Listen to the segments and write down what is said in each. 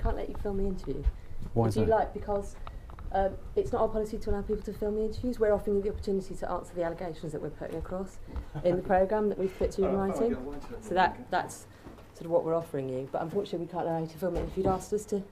can't let you film the interview. Why is If you that? like, because it's not our policy to allow people to film the interviews. We're offering you the opportunity to answer the allegations that we're putting across in the programme that we've put to you in writing. So that's sort of what we're offering you. But unfortunately, we can't allow you to film it. If you'd asked us to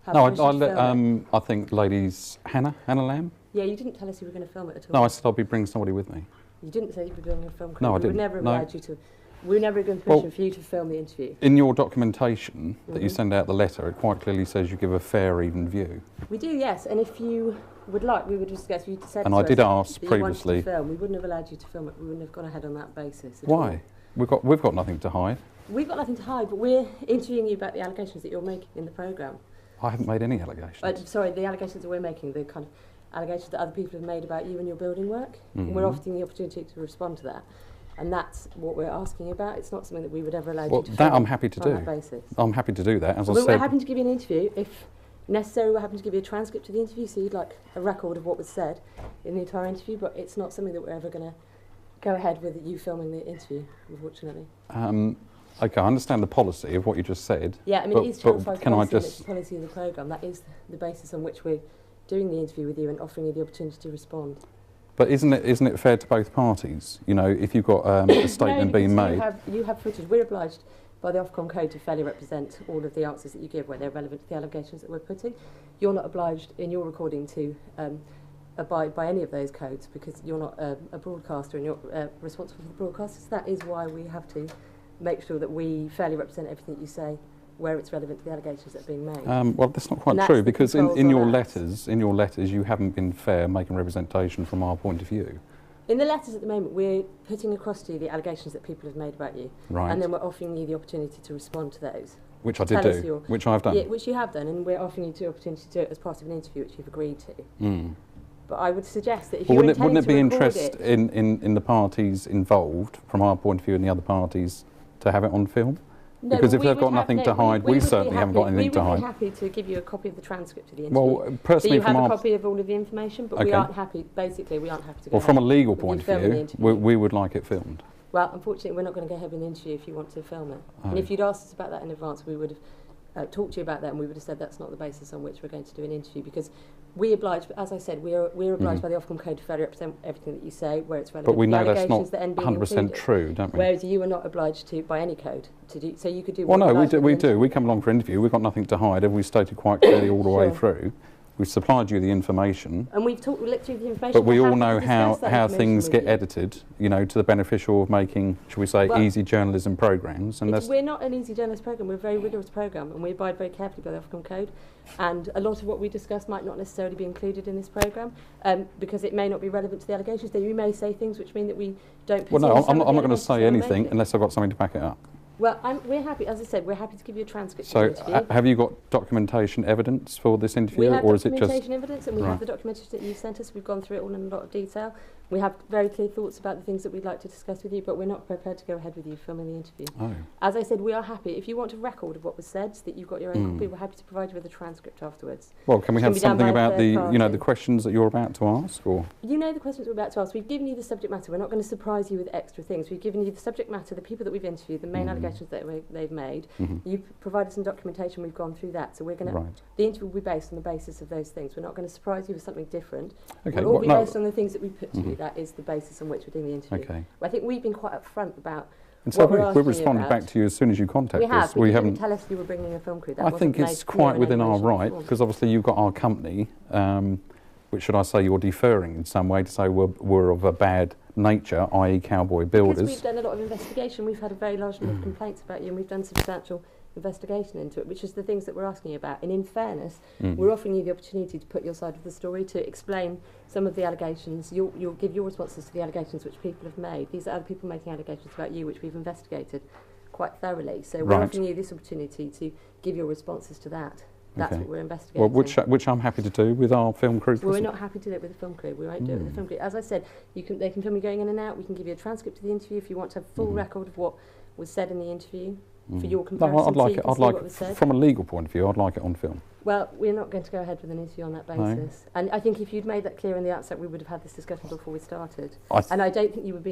have No, permission to film it. I think ladies Hannah Lamb. Yeah, you didn't tell us you were going to film it at all. No, I said I'll be bringing somebody with me. You didn't say you were doing a film crew. No, I We didn't. would never No. oblige you to. We were never given permission for you to film the interview. In your documentation that you send out the letter, it quite clearly says you give a fair, even view. We do, yes. And if you would like, we would just guess you said And to I us did ask that you wanted previously. to film. We wouldn't have allowed you to film it. We wouldn't have gone ahead on that basis. At Why? all. We've got nothing to hide. We've got nothing to hide, but we're interviewing you about the allegations that you're making in the programme. I haven't made any allegations. Sorry, the allegations that we're making, the kind of allegations that other people have made about you and your building work. Mhm. We're offering the opportunity to respond to that. And that's what we're asking about. It's not something that we would ever allow Well, you to that film I'm happy to on do. that basis. I'm happy to do that, as I We're said. happy to give you an interview. If necessary, we're happy to give you a transcript of the interview, so you'd like a record of what was said in the entire interview, but it's not something that we're ever going to go ahead with you filming the interview, unfortunately. Okay, I understand the policy of what you just said. Yeah, I mean, but, it is Channel 5 can I policy, and it's just... the policy of the programme. That is the basis on which we're doing the interview with you and offering you the opportunity to respond. But isn't it fair to both parties? You know, if you've got a statement being No, made... because you have footage. We're obliged by the OFCOM code to fairly represent all of the answers that you give where they're relevant to the allegations that we're putting. You're not obliged in your recording to abide by any of those codes because you're not a broadcaster and you're responsible for the broadcasters. That is why we have to make sure that we fairly represent everything that you say where it's relevant to the allegations that are being made. well, that's not quite And true that's the because controls in your on that. letters, you haven't been fair making representation from our point of view. In the letters at the moment, we're putting across to you the allegations that people have made about you, Right. and then we're offering you the opportunity to respond to those. Which I did do, which I've done. Yeah, which you have done, and we're offering you the opportunity to do it as part of an interview, which you've agreed to. But I would suggest that if Well, you're wouldn't it be intending to record interest it, in the parties involved, from our point of view and the other parties, to have it on film? No, because but if we they've would got have- nothing no, to hide, we would be certainly haven't got happy- anything to We would hide. be happy to give you a copy of the transcript of the interview. Well, so personally, you from have our... a copy of all of the information, but we Okay. aren't happy, basically, we aren't happy to go Well, from a ahead legal with you point of filming the view, interview. we would like it filmed. Well, unfortunately, we're not going to go ahead with an interview if you want to film it. And if you'd asked us about that in advance, we would have talked to you about that, and we would have said that's not the basis on which we're going to do an interview, because we oblige, as I said, we're obliged by the OFCOM code to fairly represent everything that you say, where it's relevant. But we the know that's not allegations that end being 100% included. true, don't we? Whereas you are not obliged to, by any code, to do. So you could do. Well, what no, you we like do. with We the do. We come along for interview. We've got nothing to hide. We stated quite clearly all the way Sure. through. We've supplied you the information, And we've looked through the information. but we we're all happy know to how discuss that information things with get you. edited. You know, to the beneficial of making, shall we say, Well, easy journalism programs. And that's We're not an easy journalist programme. We're a very rigorous programme, and we abide very carefully by the OFCOM code. And a lot of what we discuss might not necessarily be included in this programme, because it may not be relevant to the allegations. Then you may say things which mean that we don't. well, no, pursue some I'm of not the going to allegations say that we're anything making. unless I've got something to back it up. Well, we're happy, as I said, we're happy to give you a transcript So, of the interview. have you got documentation evidence for this We interview, have or is it just? documentation evidence, and we Right. have the documentation that you sent us. We've gone through it all in a lot of detail. We have very clear thoughts about the things that we'd like to discuss with you, but we're not prepared to go ahead with you filming the interview. Oh. As I said, we are happy. If you want a record of what was said, so that you've got your own Mm. copy, we're happy to provide you with a transcript afterwards. Well, can we It have can be done something by a about the, third you know, party. the questions that you're about to ask, or? You know the questions we're about to ask. We've given you the subject matter. We're not going to surprise you with extra things. We've given you the subject matter, the people that we've interviewed, the main allegations that they've made. You've provided some documentation. We've gone through that. So we're going to. Right. The interview will be based on the basis of those things. We're not going to surprise you with something different. Okay. It'll all well, be no. based on the things that we put to you. That is the basis on which we're doing the interview. Okay. I think we've been quite upfront about And so what we're we've asking you responded about. back to you as soon as you contacted We have, us. but you didn't tell us you were bringing a film crew. That I think wasn't it's made clear quite in within our any way, shape, or right, form. because obviously you've got our company, which should I say you're deferring in some way to say we're of a bad nature, i.e. Cowboy Builders. Because we've done a lot of investigation, we've had a very large number of complaints about you, and we've done substantial investigation into it, which is the things that we're asking you about. And in fairness, we're offering you the opportunity to put your side of the story, to explain some of the allegations. You'll give your responses to the allegations which people have made. These are other people making allegations about you, which we've investigated quite thoroughly. So we're Right. offering you this opportunity to give your responses to that. That's Okay. what we're investigating. Well, which I'm happy to do with our film crew. Well, we're not happy to do it with a film crew. We won't do it with a film crew. As I said, they can film you going in and out. We can give you a transcript of the interview if you want to have a full record of what was said in the interview for your comparison. No, I'd like so you it. can I'd see like what was said. from a legal point of view. I'd like it on film. Well, we're not going to go ahead with an interview on that basis. And I think if you'd made that clear in the outset, we would have had this discussion before we started. And I don't think you've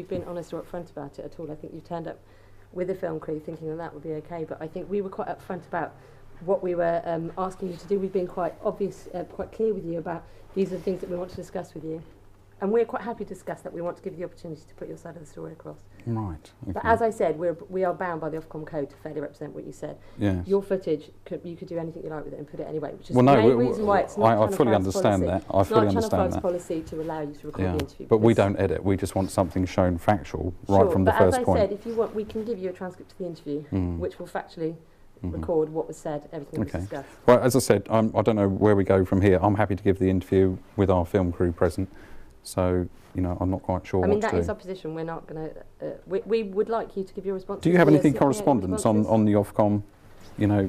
been honest or upfront about it at all. I think you turned up with a film crew thinking that would be okay. But I think we were quite upfront about what we were asking you to do. We've been quite obvious, quite clear with you about these are the things that we want to discuss with you. And we're quite happy to discuss that. We want to give you the opportunity to put your side of the story across. Right. Okay. But as I said, we are bound by the Ofcom code to fairly represent what you said. Yes. Your footage, you could do anything you like with it and put it anyway, which is well, the no, main reason why it's not I fully understand that. I fully understand that. Policy to allow you to record the interview. But we don't edit. We just want something shown factual right Sure, from the first point. But as I said, if you want, we can give you a transcript of the interview, which will factually record what was said, everything that was discussed. Well, as I said, I don't know where we go from here. I'm happy to give the interview with our film crew present. So, you know, I'm not quite sure what to do. I mean, that is our position. We're not going to... we would like you to give your response. Do you have anything correspondence on the Ofcom, you know,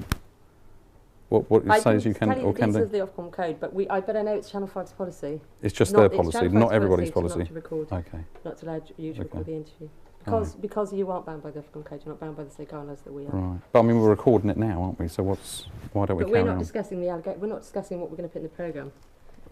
what it says you can or can do? I can tell you the details of the Ofcom code, but I know it's Channel 5's policy. It's just their policy, not everybody's policy. Not to record, not to allow you to record the interview. Because you aren't bound by the Ofcom code, you're not bound by the same guidelines that we are. Right. But I mean, we're recording it now, aren't we? So why don't we carry on? But we're not discussing we're not discussing what we're going to put in the programme.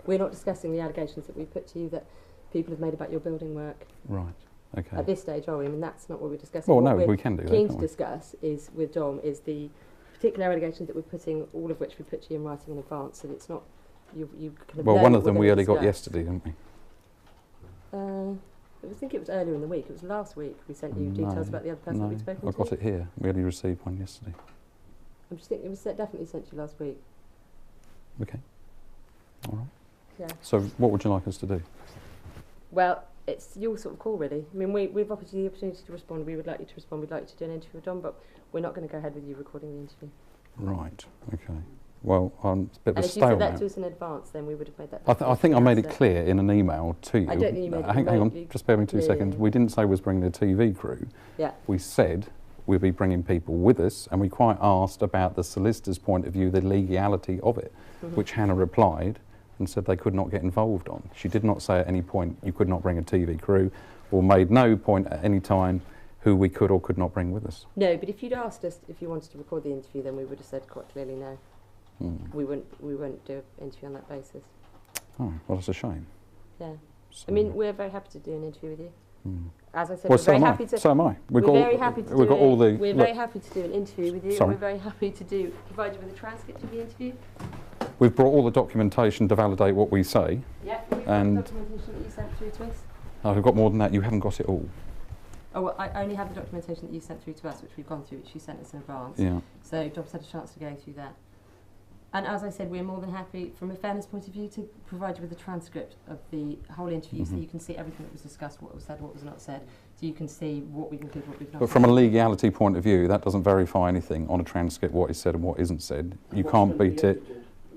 We're not discussing the allegations that we put to you that people have made about your building work. Right. Okay. At this stage, are we? I mean, that's not what we're discussing. Well, what no, we can do that. Keen to discuss is with Dom is the particular allegations that we're putting, all of which we put to you in writing in advance, so that it's not you kind of. Well, one of them we only got yesterday, didn't we? I think it was earlier in the week. It was last week we sent you details about the other person we'd spoken to. I got it here. We only received one yesterday. I'm just thinking it was definitely sent to you last week. Okay. All right. Yeah. So what would you like us to do? Well, it's your sort of call, really. I mean, we've offered you the opportunity to respond. We would like you to respond. We'd like you to do an interview with Dom, but we're not going to go ahead with you recording the interview. Right. Okay. Well, it's a bit of a stalemate. And if you said that to us in advance, then we would have made that. I think I made it clear in an email to you. I don't think you made it. Hang on, just bear with me 2 seconds. We didn't say we was bringing a TV crew. Yeah. We said we'd be bringing people with us, and we quite asked about the solicitor's point of view, the legality of it, which Hannah replied and said they could not get involved on. She did not say at any point you could not bring a TV crew, or made no point at any time who we could or could not bring with us. No, but if you'd asked us if you wanted to record the interview, then we would have said quite clearly no. We wouldn't do an interview on that basis. Oh, well, that's a shame. Yeah. So I mean, we're very happy to do an interview with you. As I said, well, we're very happy to. So am I. We're very happy to do We're very happy to do an interview with you. Sorry. And we're very happy to provide you with a transcript of the interview. We've brought all the documentation to validate what we say. Yeah, we've got the documentation that you sent through to us. Oh, we've got more than that. You haven't got it all. Oh, well, I only have the documentation that you sent through to us, which we've gone through, which you sent us in advance. Yeah. So Dom's had a chance to go through that. And as I said, we're more than happy, from a fairness point of view, to provide you with a transcript of the whole interview so you can see everything that was discussed, what was said, what was not said, so you can see what we've included, what we've not. But from a legality point of view, that doesn't verify anything on a transcript, what is said and what isn't said. You can't beat it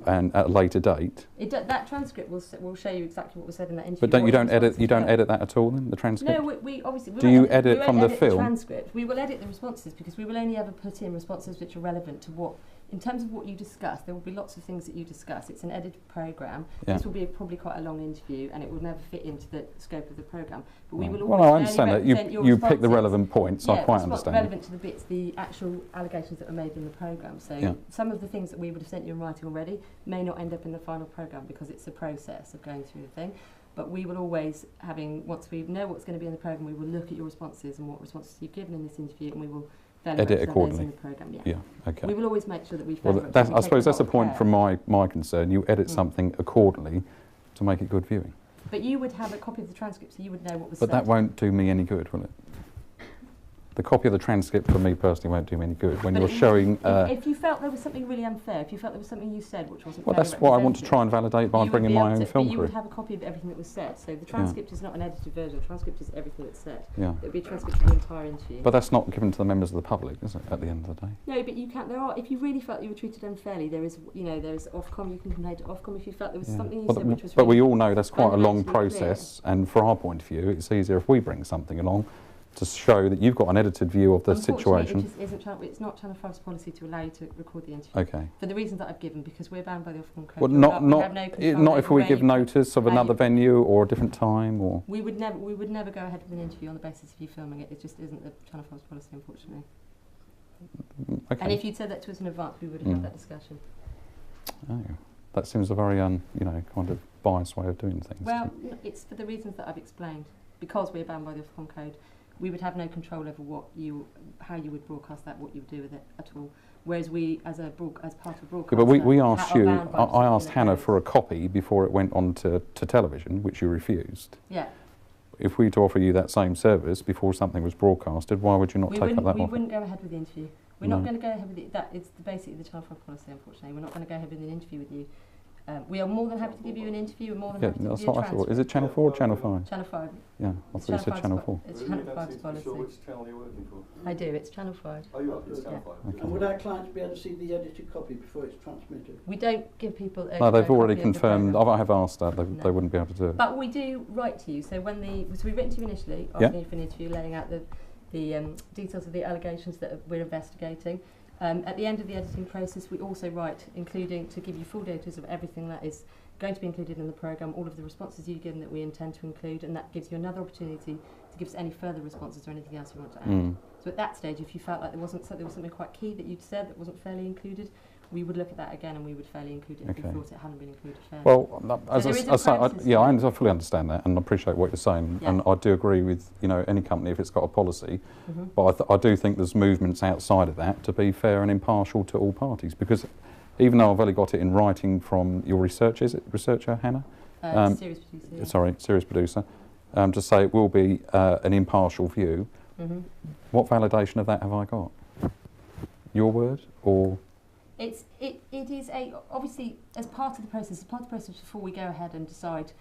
and at a later date. That transcript will show you exactly what was said in that interview. But you don't edit that at all then, the transcript? No, we obviously... Do you edit from the film? The transcript. We will edit the responses because we will only ever put in responses which are relevant to what... In terms of what you discuss, there will be lots of things that you discuss. It's an edited programme. Yeah. This will be probably quite a long interview and it will never fit into the scope of the programme. But we will always well, I understand that. You pick the relevant points. I quite understand. Relevant to the bits, the actual allegations that were made in the programme. So some of the things that we would have sent you in writing already may not end up in the final programme because it's a process of going through the thing. But we will always, once we know what's going to be in the programme, we will look at your responses and what responses you've given in this interview and we will edit accordingly. In the programme, yeah, okay. We will always make sure that we I suppose that's the point from my concern. You edit something accordingly to make it good viewing. But you would have a copy of the transcript, so you would know what was said. But that won't do me any good, will it? The copy of the transcript for me personally won't do me any good. When you're showing... if you felt there was something really unfair, if you felt there was something you said which wasn't well, that's what I want to try and validate by bringing my own film crew. You would have a copy of everything that was said. So the transcript is not an edited version. The transcript is everything that's said. Yeah. It would be a transcript of the entire interview. But that's not given to the members of the public, is it, at the end of the day? No, but you can't... If you really felt you were treated unfairly, there is OFCOM. You can complain to OFCOM if you felt there was something you said which was... But we all know that's quite a long process, and for our point of view, it's easier if we bring something along to show that you've got an edited view of the situation. It's not Channel 5's policy to allow you to record the interview. Okay. For the reasons that I've given, because we're bound by the Ofcom code. Well, not if we give notice of another venue or a different time, or. We would never go ahead with an interview on the basis of you filming it. It just isn't the Channel 5's policy, unfortunately. Okay. And if you'd said that to us in advance, we would have had that discussion. Oh, that seems a very kind of biased way of doing things. Well, it's for the reasons that I've explained. Because we're bound by the Ofcom code. we would have no control over how you would broadcast that, what you would do with it at all. Whereas we, as part of broadcasting, but we asked you. I asked Hannah for a copy before it went on to television, which you refused. Yeah. If we were to offer you that same service before something was broadcasted, why would you not take up that offer? We wouldn't go ahead with the interview. We're not going to go ahead with it. That is basically the Channel 5 policy, unfortunately. We're not going to go ahead with an interview with you. We are more than happy to give you an interview. We're more than happy to give you a transcript. That's what I thought. Is it Channel 4 or Channel 5? Channel 5. Yeah, I thought you said Channel 4. It's Channel 5's policy. Sure which channel you're working for? I do, it's Channel 5. Oh, you are? It's Channel 5. Okay. And would our clients be able to see the edited copy before it's transmitted? We don't give people No, they've already confirmed. I have asked that. They wouldn't be able to do it. But we do write to you. So we've written to you initially, asking you for an interview, laying out the details of the allegations that we're investigating. At the end of the editing process, we also write, including to give you full data of everything that is going to be included in the programme, all of the responses you've given that we intend to include, and that gives you another opportunity to give us any further responses or anything else you want to add. So at that stage, if you felt like there was something quite key that you'd said that wasn't fairly included, we would look at that again and we would fairly include it if we thought it hadn't been included fairly. Well, as I say, I fully understand that and appreciate what you're saying, and I do agree with any company if it's got a policy, but I do think there's movements outside of that to be fair and impartial to all parties, because even though I've only got it in writing from your researcher, is it researcher, Hannah? Series producer. Yeah. Sorry, series producer, to say it will be an impartial view. What validation of that have I got? Your word, or? It is obviously as part of the process. Before we go ahead and decide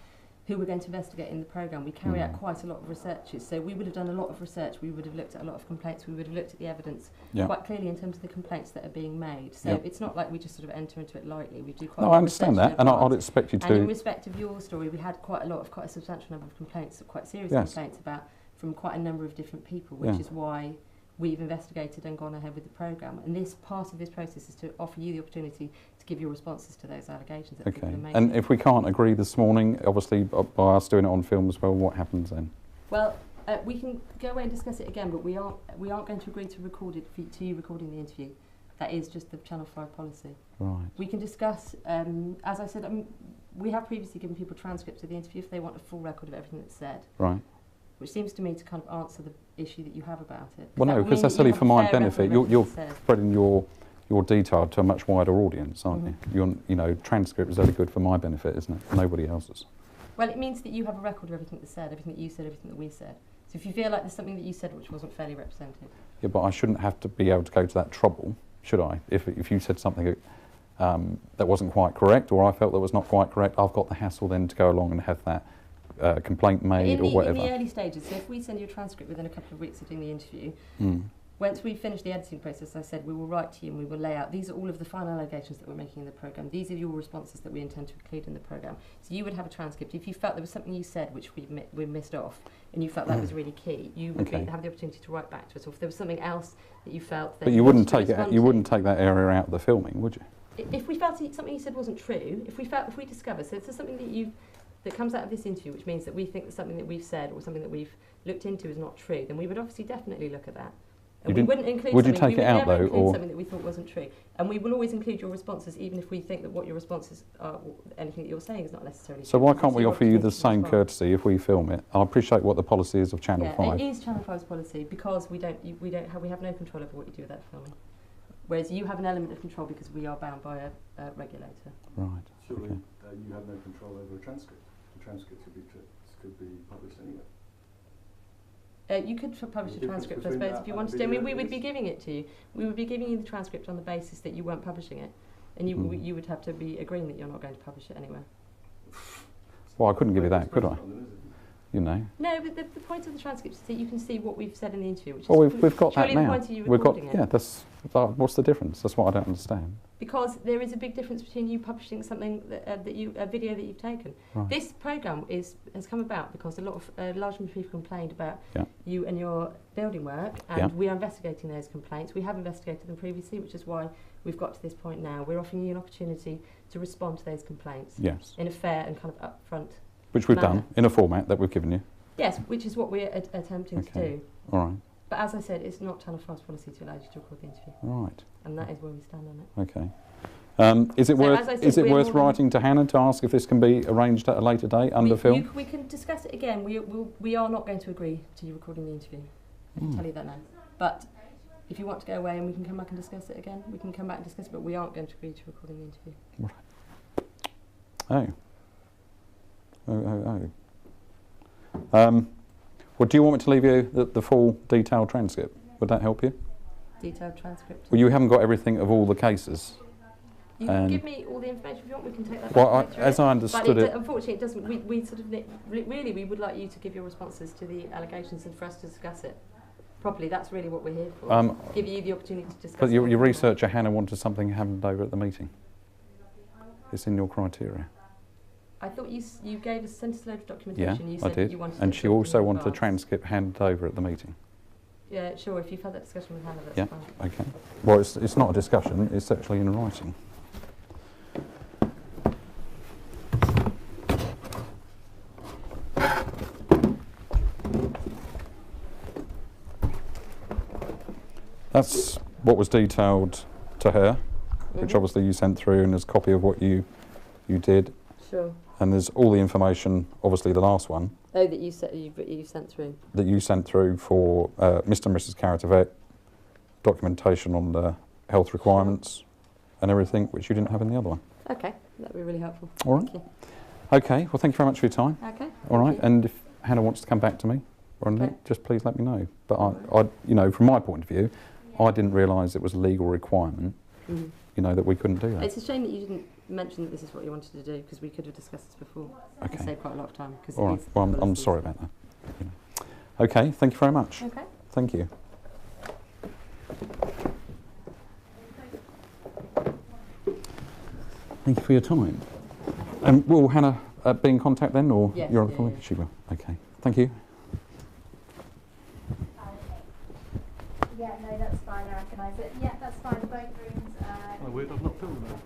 who we're going to investigate in the programme, we carry out quite a lot of researches. So we would have done a lot of research. We would have looked at a lot of complaints. We would have looked at the evidence quite clearly in terms of the complaints that are being made. So it's not like we just sort of enter into it lightly. We do quite a lot of research. No, I understand that, and I'd expect you to. And in respect of your story, we had quite a substantial number of complaints, quite serious complaints from quite a number of different people, which is why we've investigated and gone ahead with the programme. And this part of this process is to offer you the opportunity to give your responses to those allegations that people are making. And if we can't agree this morning, obviously by us doing it on film as well, what happens then? Well, we can go away and discuss it again, but we aren't going to agree to record it to you recording the interview. That is just the Channel 5 policy. Right. We can discuss, as I said, we have previously given people transcripts of the interview if they want a full record of everything that's said. Right. Which seems to me to kind of answer the issue that you have about it. Well, no, because that's only for my benefit. You're spreading your detail to a much wider audience, aren't you? Transcript is only good for my benefit, isn't it? Nobody else's. Well, it means that you have a record of everything that's said, everything that you said, everything that we said. So if you feel like there's something that you said which wasn't fairly represented. Yeah, but I shouldn't have to be able to go to that trouble, should I? If you said something that wasn't quite correct, or I felt that was not quite correct, I've got the hassle then to go along and have that complaint made or whatever. In the early stages, so if we send you a transcript within a couple of weeks of doing the interview, once we finish the editing process, I said we will write to you and we will lay out, these are all of the final allegations that we're making in the programme, these are your responses that we intend to include in the programme. So you would have a transcript. If you felt there was something you said which we missed off and you felt that was really key, you would have the opportunity to write back to us. Or if there was something else that you felt that... But you wouldn't take it. You wouldn't take that area out of the filming, would you? If we felt something you said wasn't true, if we discover, so it's something that comes out of this interview, which means that we think that something that we've said or something that we've looked into is not true, then we would obviously definitely look at that. And we wouldn't include would you take it out though, or something that we thought wasn't true? And we will always include your responses, even if we think that what your responses are, anything that you're saying is not necessarily true. So why can't we offer you the same courtesy if we film it? I appreciate what the policy is of Channel 5. It is Channel 5's policy because we have no control over what you do with that filming. Whereas you have an element of control because we are bound by a regulator. Right. Surely you have no control over a transcript. The transcript could be published anyway. You could publish a transcript, I suppose, if you wanted to. I mean, we would be giving it to you. We would be giving you the transcript on the basis that you weren't publishing it. And you would have to be agreeing that you're not going to publish it anyway. Well, I couldn't give you that, could I? You know. No, but the point of the transcript is that you can see what we've said in the interview, which is we've got that now. The point of you recording it. Yeah, what's the difference? That's what I don't understand. Because there is a big difference between you publishing something a video that you've taken. Right. This programme has come about because a large number of people complained about you and your building work, and we are investigating those complaints. We have investigated them previously, which is why we've got to this point now. We're offering you an opportunity to respond to those complaints in a fair and kind of upfront which we've done in a format that we've given you. Yes, which is what we're attempting to do. All right. But as I said, it's not Channel 5's policy to allow you to record the interview. Right. And that is where we stand on it. Okay. Is it worth writing to Hannah to ask if this can be arranged at a later date under film? We can discuss it again. We are not going to agree to you recording the interview. I can tell you that now. But if you want to go away and we can come back and discuss it again, we can come back and discuss it, but we aren't going to agree to recording the interview. Right. Well, do you want me to leave you the full detailed transcript? Would that help you? Detailed transcript? Well, you haven't got everything of all the cases. You can give me all the information if you want, we can take that Well, back as I understood it... Unfortunately, it doesn't. We sort of... Really, we would like you to give your responses to the allegations and for us to discuss it properly. That's really what we're here for. Give you the opportunity to discuss it. But your researcher, Hannah, wanted something handed over at the meeting. It's in your criteria. I thought you gave us sent us a load of documentation. Yeah, you said I did. You wanted and she also wanted a advance. transcript handed over at the meeting. Yeah, sure. If you've had that discussion with Hannah, that's fine. Okay. Well, it's not a discussion. It's actually in writing. That's what was detailed to her, which obviously you sent through, and there's a copy of what you did. Sure. And there's all the information, obviously the last one. Oh, that you sent through. That you sent through for Mr. and Mrs. Carrotvet, documentation on the health requirements and everything, which you didn't have in the other one. Okay, that'd be really helpful. All right. Thank you. Okay. Well, thank you very much for your time. Okay. All right. You. And if Hannah wants to come back to me, or anything, Okay. just please let me know. But I, you know, from my point of view, I didn't realise it was a legal requirement. Mm-hmm. You know, that we couldn't do that. It's a shame that you didn't mention that this is what you wanted to do, because we could have discussed this before. Okay. And saved quite a lot of time. All right. Well, I'm sorry about that. You know. Okay. Thank you very much. Okay. Thank you. Thank you for your time. Will Hannah be in contact then, or Yes, you're on the yeah, phone? yeah. She will. Okay. Thank you. Yeah, no, that's fine. I recognise it. Yeah, that's fine. Both rooms. Oh, weird, I've not filmed that.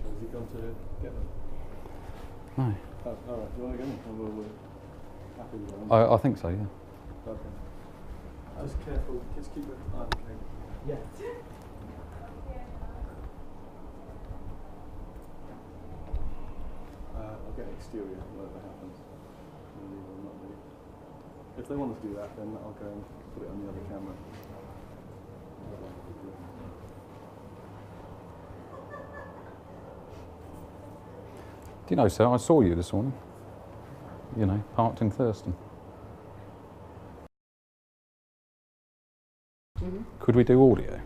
Has he gone to get them? No. Oh, all right. Do you want to go in? Or we're happy with them? I think so. Yeah. Okay. Just careful. Just keep it. Okay. Yeah. I'll get exterior, whatever happens. I'll leave or not leave. If they want to do that, then I'll go and put it on the other camera. Do you know, sir, I saw you this morning. You know, parked in Thurston. Mm-hmm. Could we do audio?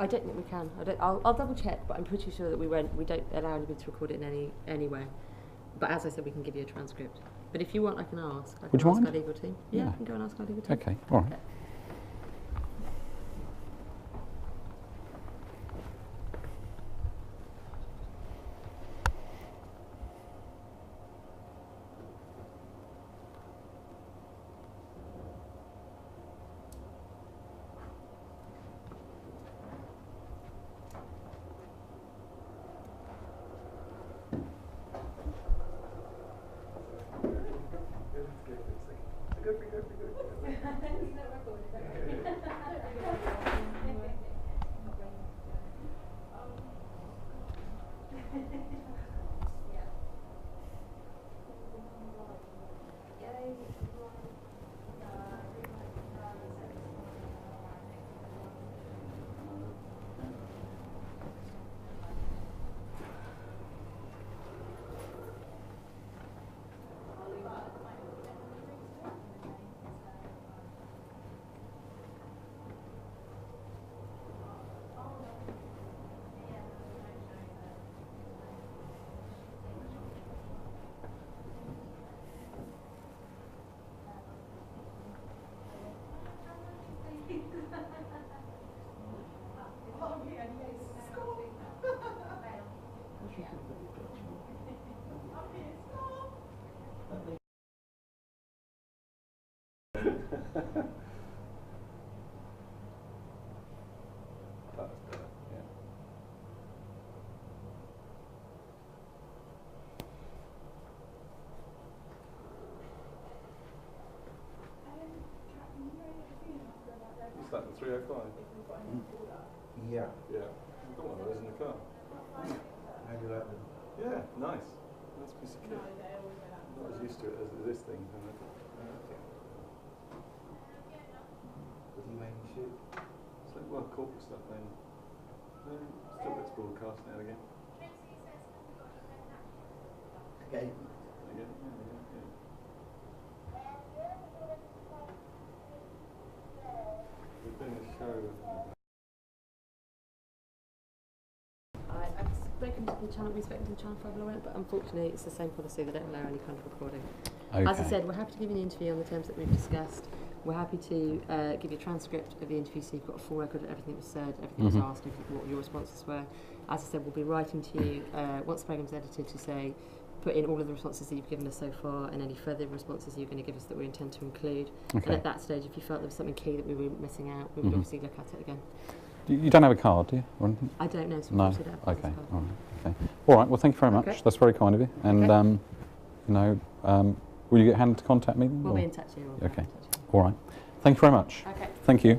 I don't think we can. I'll double check, but I'm pretty sure that we don't allow anybody to record it in any way. But as I said, we can give you a transcript. But if you want, I can ask. I Would can you ask mind? our legal team. Yeah. Yeah, I can go and ask our legal team. Okay. All right. Okay. Is that the 305? Yeah. Yeah. Got one of those in the car. How do you like them? Yeah, nice. Nice piece of kit. Not as used to it as this thing. Does he make you shoot? It's like, well, corporate stuff then. Still gets broadcast now and again. Again? Again, yeah. We're doing a show. I've spoken to the channel, we've spoken to the channel for lawyer, but unfortunately it's the same policy, they don't allow any kind of recording. Okay. As I said, we're happy to give you an interview on the terms that we've discussed. We're happy to give you a transcript of the interview so you've got a full record of everything that was said, everything that was asked, what your responses were. As I said, we'll be writing to you once the programme's edited to say, put in all of the responses that you've given us so far and any further responses you're going to give us that we intend to include. Okay. And at that stage, if you felt there was something key that we were missing out, we would obviously look at it again. You don't have a card, do you? Or anything? I don't know. So No. we'll Okay. All right. Okay. All right. Well, thank you very much. Okay. That's very kind of you. And you know, will you get Hannah to contact me? We'll or? be in touch with you. Okay. All right. Thank you very much. Okay. Thank you.